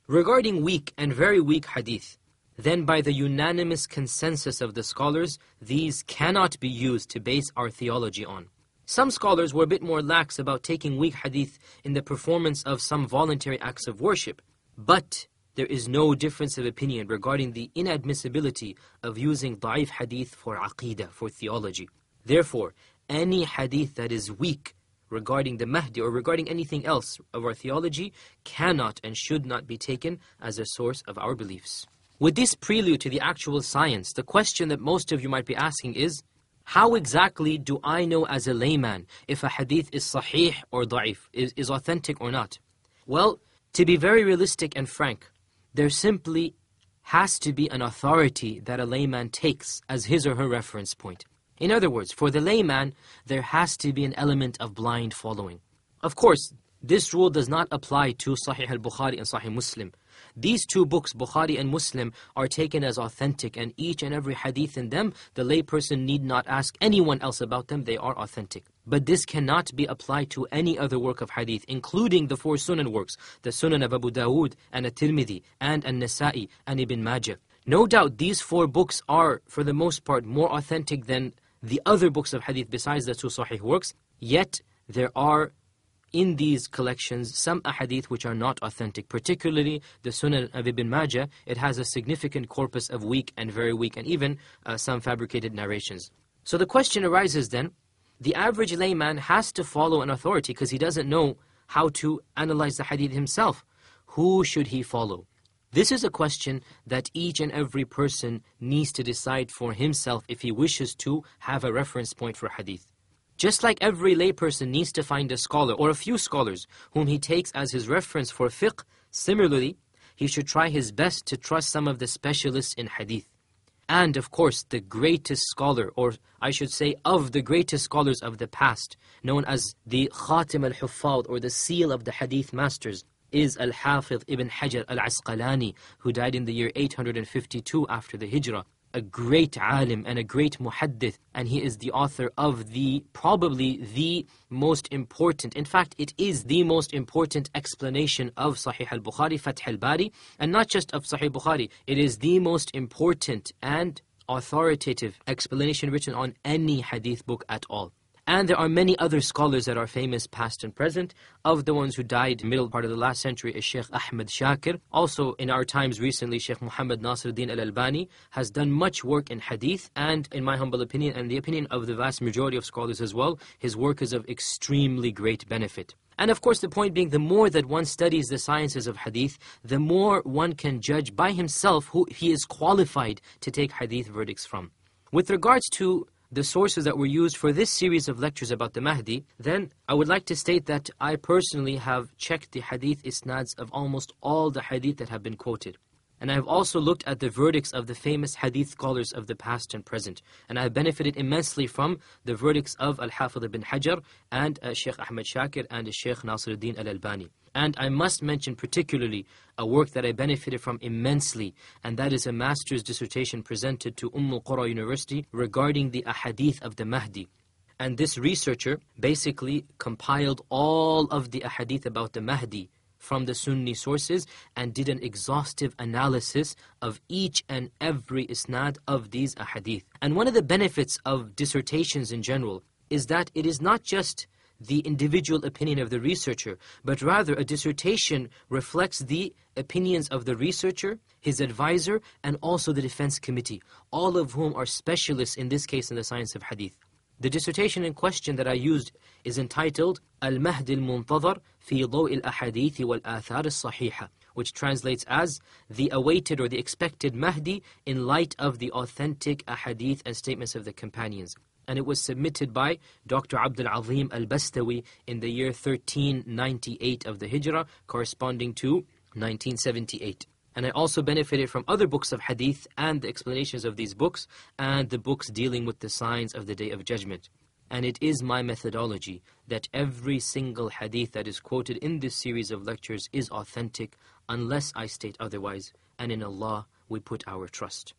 Regarding weak and very weak hadith, then by the unanimous consensus of the scholars, these cannot be used to base our theology on. Some scholars were a bit more lax about taking weak hadith in the performance of some voluntary acts of worship, but there is no difference of opinion regarding the inadmissibility of using da'if hadith for aqeedah, for theology. Therefore, any hadith that is weak regarding the Mahdi or regarding anything else of our theology cannot and should not be taken as a source of our beliefs. With this prelude to the actual science, the question that most of you might be asking is, how exactly do I know as a layman if a hadith is saheeh or da'if, is authentic or not? Well, to be very realistic and frank, there simply has to be an authority that a layman takes as his or her reference point. In other words, for the layman, there has to be an element of blind following. Of course, this rule does not apply to Sahih al-Bukhari and Sahih Muslim. These two books, Bukhari and Muslim, are taken as authentic, and each and every hadith in them, the layperson need not ask anyone else about them, they are authentic. But this cannot be applied to any other work of hadith, including the 4 Sunan works, the Sunan of Abu Dawood and At-Tirmidhi and An-Nasa'i and Ibn Majah. No doubt these 4 books are, for the most part, more authentic than the other books of hadith besides the 2 Sahih works, yet there are in these collections some ahadith which are not authentic, particularly the Sunan of Ibn Majah. It has a significant corpus of weak and very weak and even some fabricated narrations. So the question arises then, the average layman has to follow an authority because he doesn't know how to analyze the hadith himself. Who should he follow? This is a question that each and every person needs to decide for himself if he wishes to have a reference point for hadith. Just like every layperson needs to find a scholar or a few scholars whom he takes as his reference for fiqh, similarly, he should try his best to trust some of the specialists in hadith. And of course, the greatest scholar, or I should say of the greatest scholars of the past, known as the Khatim al-Huffaz or the seal of the hadith masters, is Al-Hafiz Ibn Hajar al-Asqalani, who died in the year 852 after the Hijrah. A great alim and a great muhaddith, and he is the author of probably the most important, in fact it is the most important explanation of Sahih al-Bukhari, Fath al-Bari, and not just of Sahih Bukhari, it is the most important and authoritative explanation written on any hadith book at all. And there are many other scholars that are famous past and present. Of the ones who died middle part of the last century is Sheikh Ahmed Shakir. Also in our times recently, Sheikh Muhammad Nasiruddin al-Albani has done much work in hadith, and in my humble opinion and the opinion of the vast majority of scholars as well, his work is of extremely great benefit. And of course the point being, the more that one studies the sciences of hadith, the more one can judge by himself who he is qualified to take hadith verdicts from. With regards to the sources that were used for this series of lectures about the Mahdi, then I would like to state that I personally have checked the hadith isnads of almost all the hadith that have been quoted. And I have also looked at the verdicts of the famous hadith scholars of the past and present. And I have benefited immensely from the verdicts of Al-Hafiz ibn Hajar and Sheikh Ahmed Shakir and Sheikh Nasiruddin al-Albani. And I must mention particularly a work that I benefited from immensely, and that is a master's dissertation presented to Qura University regarding the ahadith of the Mahdi. And this researcher basically compiled all of the ahadith about the Mahdi from the Sunni sources and did an exhaustive analysis of each and every isnad of these ahadith. And one of the benefits of dissertations in general is that it is not just the individual opinion of the researcher, but rather a dissertation reflects the opinions of the researcher, his advisor, and also the defense committee, all of whom are specialists in this case in the science of hadith. The dissertation in question that I used is entitled Al-Mahdi al-Muntadhar fi Daw' al-Ahadith wal-Athar al-Sahiha, which translates as the awaited or the expected Mahdi in light of the authentic ahadith and statements of the companions. And it was submitted by Dr. Abdul Azim al-Bastawi in the year 1398 of the Hijrah, corresponding to 1978. And I also benefited from other books of hadith and the explanations of these books and the books dealing with the signs of the Day of Judgment. And it is my methodology that every single hadith that is quoted in this series of lectures is authentic unless I state otherwise. And in Allah we put our trust.